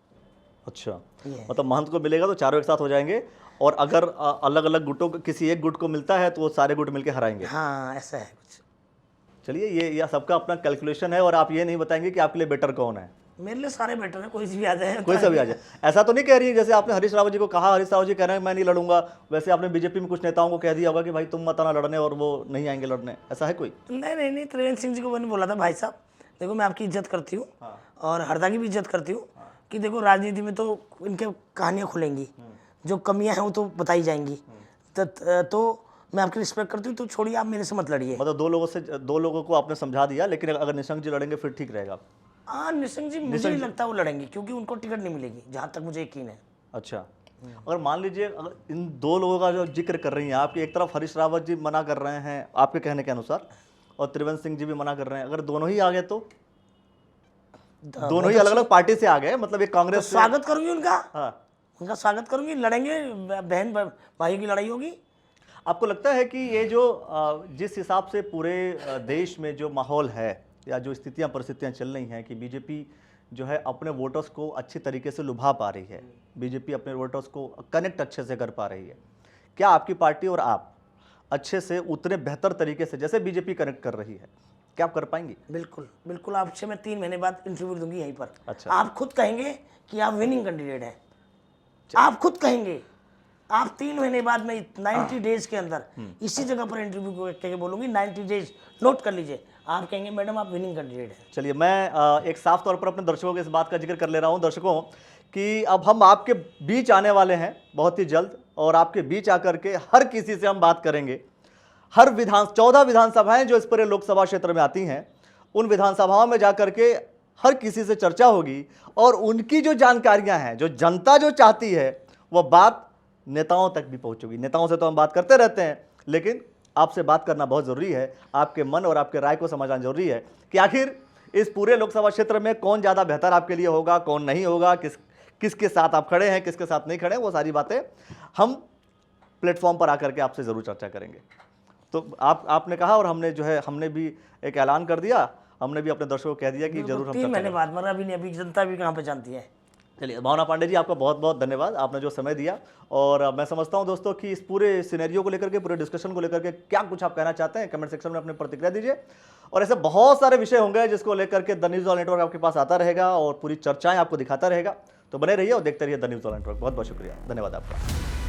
अच्छा, मतलब महंत को मिलेगा तो चारों एक साथ हो जाएंगे, और अगर अलग अलग गुटों को, किसी एक गुट को मिलता है तो वो सारे गुट मिलके हराएंगे। हाँ, ऐसा है कुछ। चलिए, ये सबका अपना कैलकुलेशन है, और आप ये नहीं बताएंगे कि आपके लिए बेटर कौन है? मेरे लिए सारे बेटर है, कोई सी भी आ जाए। कोई सा भी आ जाए। ऐसा तो नहीं कह रही है जैसे आपने हरीश रावत जी को कहा, हरीश रावत जी कह रहे हैं मैं नहीं लड़ूंगा, वैसे आपने बीजेपी में कुछ नेताओं को कह दिया होगा कि भाई तुम मत आना लड़ने, और वो नहीं आएंगे लड़ने, ऐसा है कोई? नहीं, त्रिवेंद्र सिंह जी को मैंने बोला था, भाई साहब देखो मैं आपकी इज्जत करती हूँ और हरदा की भी इज्जत करती हूँ, कि देखो राजनीति में तो इनके कहानियाँ खुलेंगी, जो कमियाँ हैं वो तो बताई जाएंगी। तो मैं आपकी रिस्पेक्ट करती हूँ, तो छोड़िए, आप मेरे से मत लड़िए। मतलब दो लोगों को आपने समझा दिया, लेकिन अगर निशंक जी लड़ेंगे फिर ठीक रहेगा? हाँ, निशंक जी मुझे नहीं लगता वो लड़ेंगे, क्योंकि उनको टिकट नहीं मिलेगी, जहाँ तक मुझे यकीन है। अच्छा, अगर मान लीजिए, अगर इन दो लोगों का जो जिक्र कर रही हैं आपकी, एक तरफ हरीश रावत जी मना कर रहे हैं आपके कहने के अनुसार, और त्रिवेंद्र सिंह जी भी मना कर रहे हैं, अगर दोनों ही आ गए तो दोनों ही अलग अलग पार्टी से आ गए, मतलब एक कांग्रेस से। स्वागत करूंगी उनका। हाँ, उनका स्वागत करूंगी, लड़ेंगे, बहन भाई की लड़ाई होगी। आपको लगता है कि ये जो जिस हिसाब से पूरे देश में जो माहौल है, या जो स्थितियां परिस्थितियां चल रही हैं, कि बीजेपी जो है अपने वोटर्स को अच्छी तरीके से लुभा पा रही है, बीजेपी अपने वोटर्स को कनेक्ट अच्छे से कर पा रही है, क्या आपकी पार्टी और आप अच्छे से उतने बेहतर तरीके से जैसे बीजेपी कनेक्ट कर रही है, क्या आप कर पाएंगी? बिल्कुल बिल्कुल, आपसे मैं 3 महीने बाद इंटरव्यू दूंगी यहीं पर। अच्छा। आप खुद कहेंगे कि आप विनिंग कैंडिडेट हैं, आप खुद कहेंगे। आप 3 महीने बाद में 90 डेज के अंदर इसी जगह पर इंटरव्यू करके बोलूंगी, 90 डेज नोट कर लीजिए, आप कहेंगे मैडम आप विनिंग कैंडिडेट हैं। चलिए, मैं एक साफ तौर पर अपने दर्शकों के इस बात का जिक्र कर ले रहा हूं, दर्शकों, कि अब हम आपके बीच आने वाले हैं बहुत ही जल्द, और आपके बीच आकर के हर किसी से हम बात करेंगे। हर 14 विधानसभाएं जो इस पूरे लोकसभा क्षेत्र में आती हैं, उन विधानसभाओं में जाकर के हर किसी से चर्चा होगी, और उनकी जो जानकारियां हैं, जो जनता जो चाहती है, वह बात नेताओं तक भी पहुंचेगी। नेताओं से तो हम बात करते रहते हैं, लेकिन आपसे बात करना बहुत ज़रूरी है। आपके मन और आपके राय को समझना जरूरी है कि आखिर इस पूरे लोकसभा क्षेत्र में कौन ज़्यादा बेहतर आपके लिए होगा, कौन नहीं होगा, किसके साथ आप खड़े हैं, किसके साथ नहीं खड़े हैं, वो सारी बातें हम प्लेटफॉर्म पर आकर के आपसे ज़रूर चर्चा करेंगे। तो आपने कहा, और हमने भी एक ऐलान कर दिया, हमने भी अपने दर्शकों को कह दिया कि जरूर हम 3 महीने बाद, मगर अभी जनता भी कहाँ पे जानती है। चलिए, भावना पांडे जी, आपका बहुत बहुत धन्यवाद, आपने जो समय दिया। और मैं समझता हूं दोस्तों कि इस पूरे सिनेरियो को लेकर के, पूरे डिस्कशन को लेकर के क्या कुछ आप कहना चाहते हैं, कमेंट सेक्शन में अपनी प्रतिक्रिया दीजिए। और ऐसे बहुत सारे विषय होंगे जिसको लेकर के द न्यूज़ वाला नेटवर्क आपके पास आता रहेगा और पूरी चर्चाएं आपको दिखाता रहेगा। तो बने रहिए और देखते रहिए द न्यूज़ वाला नेटवर्क। बहुत बहुत शुक्रिया, धन्यवाद आपका।